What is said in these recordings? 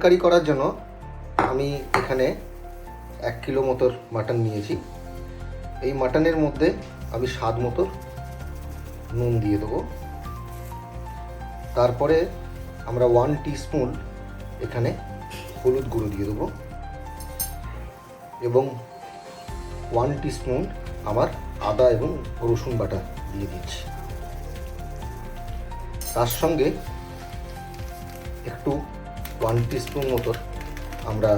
কারি করার জন্য আমি এখানে 1 কিলো মতো মাটন নিয়েছি। এই মাটনের মধ্যে আমি স্বাদ মতো নুন দিয়ে দেবো। তারপরে আমরা 1 টিস্পুন এখানে হলুদ গুঁড়ো দিয়ে দেবো এবং 1 টিস্পুন আমার আদা এবং রসুন বাটা দিয়ে দিচ্ছি। তার সঙ্গে একটু 1 টিস্পুন মতো আমরা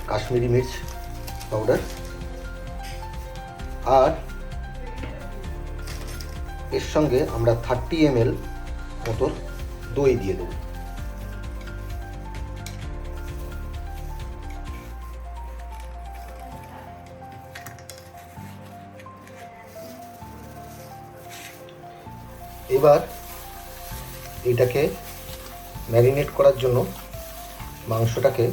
কাশ্মীরি মির্চ পাউডার আর এর সঙ্গে আমরা 30 ml মতো দই দিয়ে দেব। এবার এটাকে ম্যারিনেট করার জন্য মাংসটাকে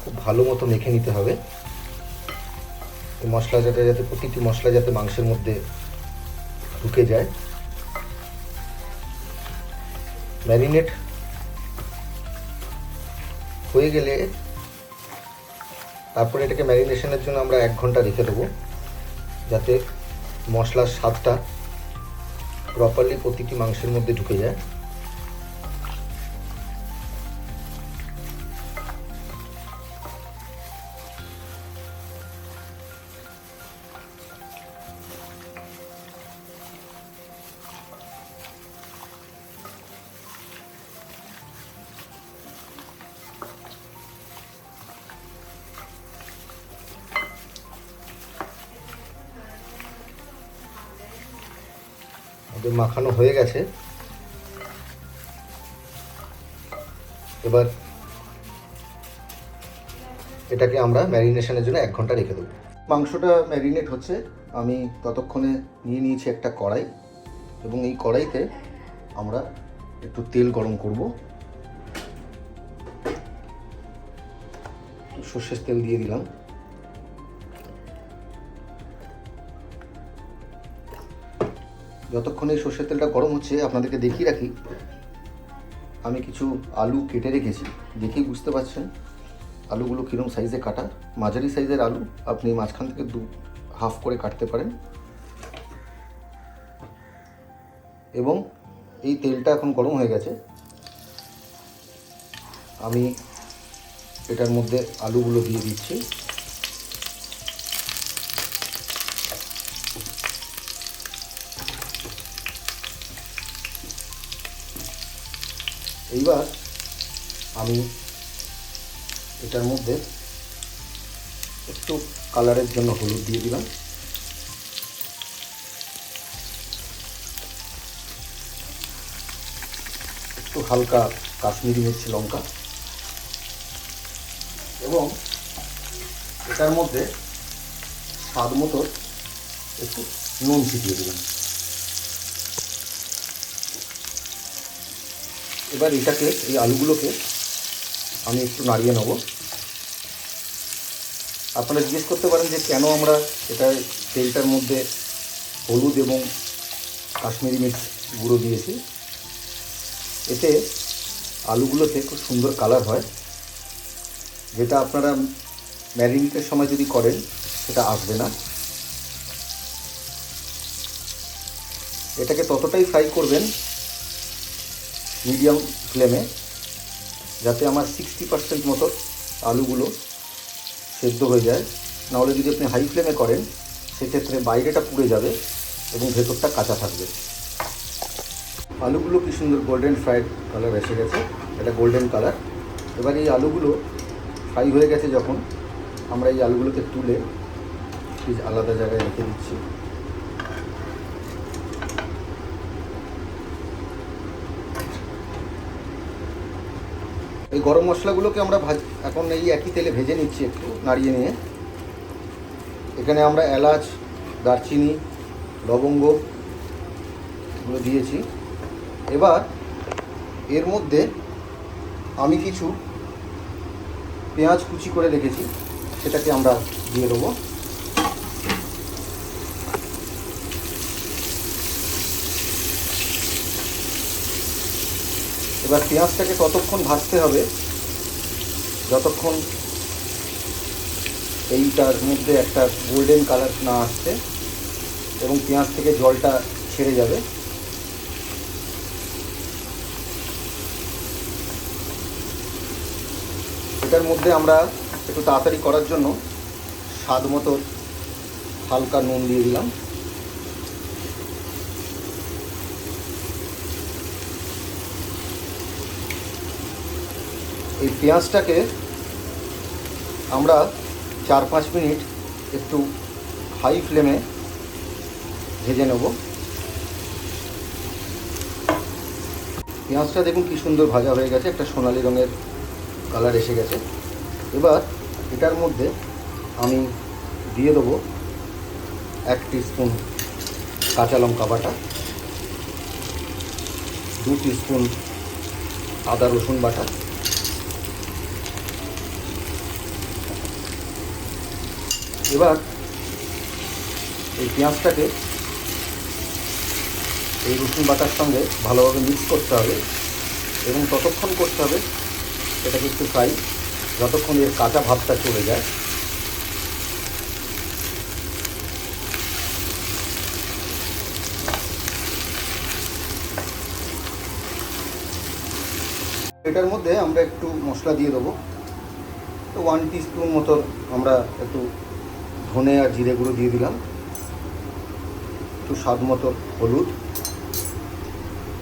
খুব ভালো মতো মেখে নিতে হবে। এই মশলা যাতে প্রতিটি মশলা যাতে মাংসের মধ্যে ঢুকে যায়। ম্যারিনেট হয়ে গেলে তারপরে এটাকে ম্যারিনেশনের জন্য আমরা 1 ঘন্টা রেখে দেবো, যাতে মশলার স্বাদটা প্রপারলি প্রতিটি মাংসের মধ্যে ঢুকে যায়। মাখানো হয়ে গেছে। এবার এটাকে আমরা ম্যারিনেশনের জন্য 1 ঘন্টা রেখে দেবো। মাংসটা ম্যারিনেট হচ্ছে, আমি ততক্ষণে নিয়ে নিয়েছি একটা কড়াই এবং এই কড়াইতে আমরা একটু তেল গরম করব। সর্ষের তেল দিয়ে দিলাম। যতক্ষণ এই সর্ষের তেলটা গরম হচ্ছে আপনাদেরকে দেখিয়ে রাখি, আমি কিছু আলু কেটে রেখেছি। দেখেই বুঝতে পারছেন আলুগুলো কীরকম সাইজে কাটা। মাঝারি সাইজের আলু আপনি মাঝখান থেকে হাফ করে কাটতে পারেন। এবং এই তেলটা এখন গরম হয়ে গেছে, আমি এটার মধ্যে আলুগুলো দিয়ে দিচ্ছি। এইবার আমি এটার মধ্যে একটু কালারের জন্য হলুদ দিয়ে দিলাম, একটু হালকা কাশ্মীরি মির্চ লঙ্কা এবং এটার মধ্যে স্বাদ মতো একটু নুন ছিটিয়ে দিলাম। এবার এটাকে, এই আলুগুলোকে আমি একটু নাড়িয়ে নেব। আপনারা জিজ্ঞেস করতে পারেন যে কেন আমরা এটা তেলটার মধ্যে হলুদ এবং কাশ্মীরি মির্চ গুঁড়ো দিয়েছি। এতে আলুগুলোতে খুব সুন্দর কালার হয়, যেটা আপনারা ম্যারিনেটের সময় যদি করেন সেটা আসবে না। এটাকে ততটাই ফ্রাই করবেন মিডিয়াম ফ্লেমে, যাতে আমার 60% মতো আলুগুলো সেদ্ধ হয়ে যায়। নাহলে যদি আপনি হাই ফ্লেমে করেন সেক্ষেত্রে বাইরেটা পুড়ে যাবে এবং ভেতরটা কাঁচা থাকবে। আলুগুলো কি সুন্দর গোল্ডেন ফ্রাইড কালার এসে গেছে, এটা গোল্ডেন কালার। এবার এই আলুগুলো ফ্রাই হয়ে গেছে যখন, আমরা এই আলুগুলোকে তুলে আলাদা জায়গায় রেখে দিচ্ছি। এই গরম মশলাগুলোকে আমরা এখন এই একই তেলে ভেজে নিচ্ছি, একটু নাড়িয়ে নিয়ে। এখানে আমরা এলাচ, দারচিনি, লবঙ্গ এগুলো দিয়েছি। এবার এর মধ্যে আমি কিছু পেঁয়াজ কুচি করে রেখেছি, সেটাকে আমরা দিয়ে দেবো। এবার পেঁয়াজটাকে ততক্ষণ ভাজতে হবে যতক্ষণ এইটার মধ্যে একটা গোল্ডেন কালার না আসছে এবং পেঁয়াজ থেকে জলটা ছেড়ে যাবে, এটার মধ্যে আমরা একটু তাড়াতাড়ি করার জন্য স্বাদ মতো হালকা নুন দিয়ে দিলাম। এই পেঁয়াজটাকে আমরা 4-5 মিনিট একটু হাই ফ্লেমে ভেজে নেব। পেঁয়াজটা দেখুন কি সুন্দর ভাজা হয়ে গেছে, একটা সোনালি রঙের কালার এসে গেছে। এবার এটার মধ্যে আমি দিয়ে দেবো 1 টিস্পুন কাঁচা লঙ্কা বাটা, 2 টিস্পুন আদা রসুন বাটা, এবার এই পেঁয়াজটাকে এই রসুন বাটার সঙ্গে ভালোভাবে মিক্স করতে হবে এবং ততক্ষণ করতে হবে এটাকে একটু ফ্রাই, যতক্ষণ এর কাঁচা ভাবটা চলে যায়। এটার মধ্যে আমরা একটু মশলা দিয়ে দেবো, তো 1 টিস্পুন মতো আমরা একটু ধনে আর জিরে গুঁড়ো দিয়ে দিলাম, একটু স্বাদ মতো হলুদ।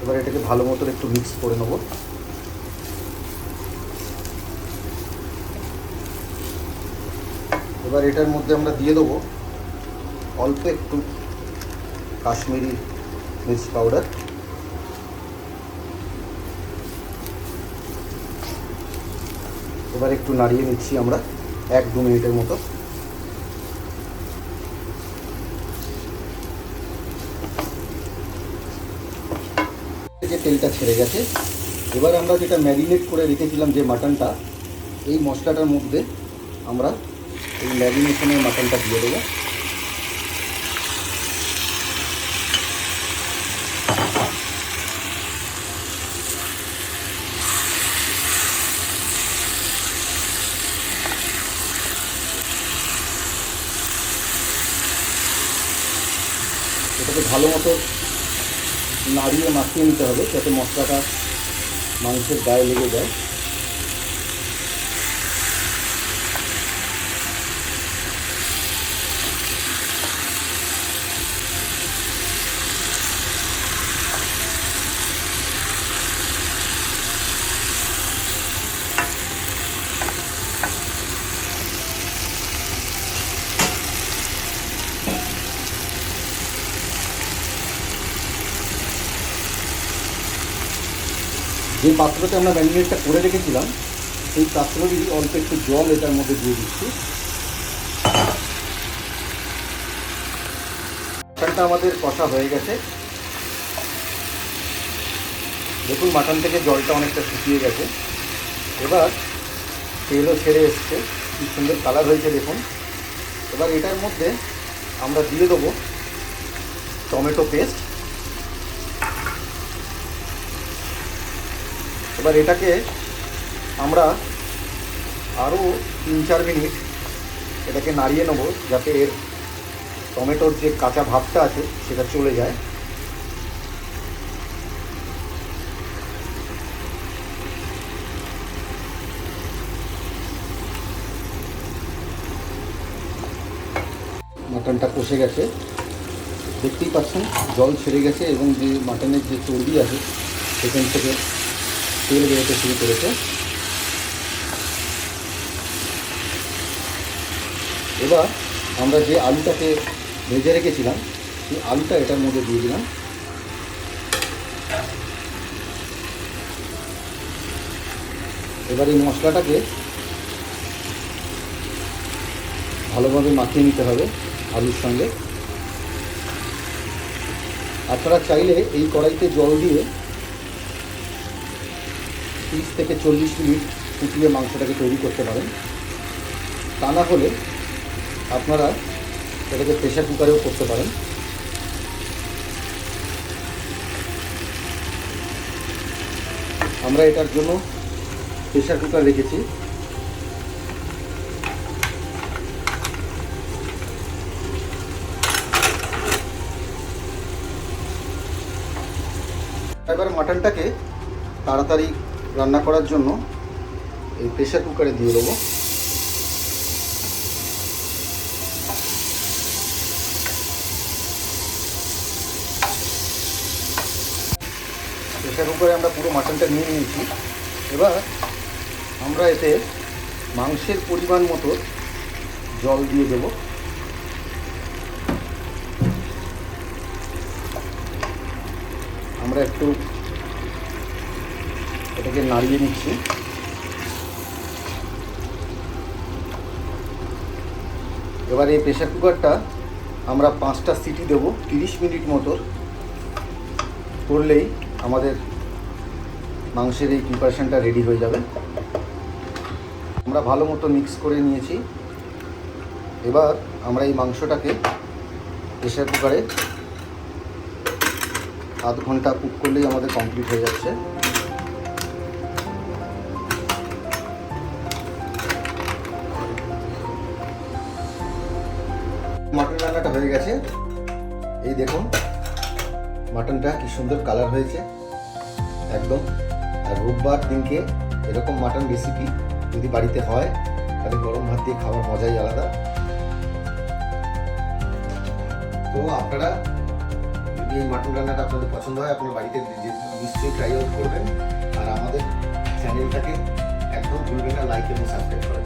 এবার এটাকে ভালো মতো একটু মিক্স করে নেব। এবার এটার মধ্যে আমরা দিয়ে দেবো অল্প একটু কাশ্মীরি মির্চ পাউডার, এবার একটু নাড়িয়ে নিচ্ছি আমরা 1-2 মিনিটের মতো। যে তেলটা ছেড়ে গেছে, এবার আমরা যেটা ম্যারিনেট করে রেখেছিলাম যে মাটনটা, এই মশলাটার মধ্যে আমরা এই ম্যারিনেশনের মাটনটা দিয়ে দেবো। এটাকে ভালো মতো নাড়িয়ে মাখিয়ে নিতে হবে যাতে মশলাটা মাংসের গায়ে লেগে যায়। যে পাত্রতে আমরা ম্যারিনেটটা করে রেখেছিলাম সেই পাত্রটি অল্প একটু জল এটার মধ্যে দিয়ে দিচ্ছি। মাটনটা আমাদের কষা হয়ে গেছে, দেখুন মাটন থেকে জলটা অনেকটা শুকিয়ে গেছে। এবার তেলও ছেড়ে এসছে, কি সুন্দর কালার হয়েছে দেখুন। এবার এটার মধ্যে আমরা দিয়ে দেবো টমেটো পেস্ট। এবার এটাকে আমরা আরও 3-4 মিনিট এটাকে নাড়িয়ে নেব যাতে এর টমেটোর যে কাঁচা ভাবটা আছে সেটা চলে যায়। মাটনটা কষে গেছে, দেখতেই পাচ্ছেন জল ছেড়ে গেছে এবং যে মাটনের যে চর্বি আছে সেখান থেকে তেল বেরোতে শুরু করেছে। এবার আমরা যে আলুটাকে ভেজে রেখেছিলাম সেই আলুটা এটার মধ্যে দিয়ে দিলাম। এবার এই মশলাটাকে ভালোভাবে মাখিয়ে নিতে হবে আলুর সঙ্গে। আপনারা চাইলে এই কড়াইতে জল দিয়ে 30 থেকে 40 মিনিট ফুটিয়ে মাংসটাকে তৈরি করতে পারেন। তা না হলে আপনারা এটাকে প্রেশার কুকারেও করতে পারেন। আমরা এটার জন্য প্রেশার কুকার রেখেছি। মাটনটাকে তাড়াতাড়ি রান্না করার জন্য এই প্রেসার কুকারে দিয়ে দেবো। প্রেসার কুকারে আমরা পুরো মাটনটা নিয়ে নিয়েছি। এবার আমরা এতে মাংসের পরিমাণ মতো জল দিয়ে দেব। আমরা একটু এটাকে নাড়িয়ে নিচ্ছি। এবার এই প্রেসার কুকারটা আমরা 5টা সিটি দেব 30 মিনিট মতো, করলেই আমাদের মাংসের এই প্রিপারেশনটা রেডি হয়ে যাবে। আমরা ভালো মতো মিক্স করে নিয়েছি। এবার আমরা এই মাংসটাকে প্রেসার কুকারে আধ ঘন্টা কুক করলেই আমাদের কমপ্লিট হয়ে যাচ্ছে। মাটন রান্নাটা হয়ে গেছে। এই দেখুন মাটনটা কি সুন্দর কালার হয়েছে একদম। আর রোববার দিনকে এরকম মাটন রেসিপি যদি বাড়িতে হয় তাহলে গরম ভাত দিয়ে খাওয়ার মজাই আলাদা। তো আপনারা যদি এই মাটন রান্নাটা আপনাদের পছন্দ হয় আপনার বাড়িতে নিশ্চয়ই ট্রাই আউট করবেন। আর আমাদের চ্যানেলটাকে একদম ভুলবেন না লাইক এবং সাবস্ক্রাইব করা।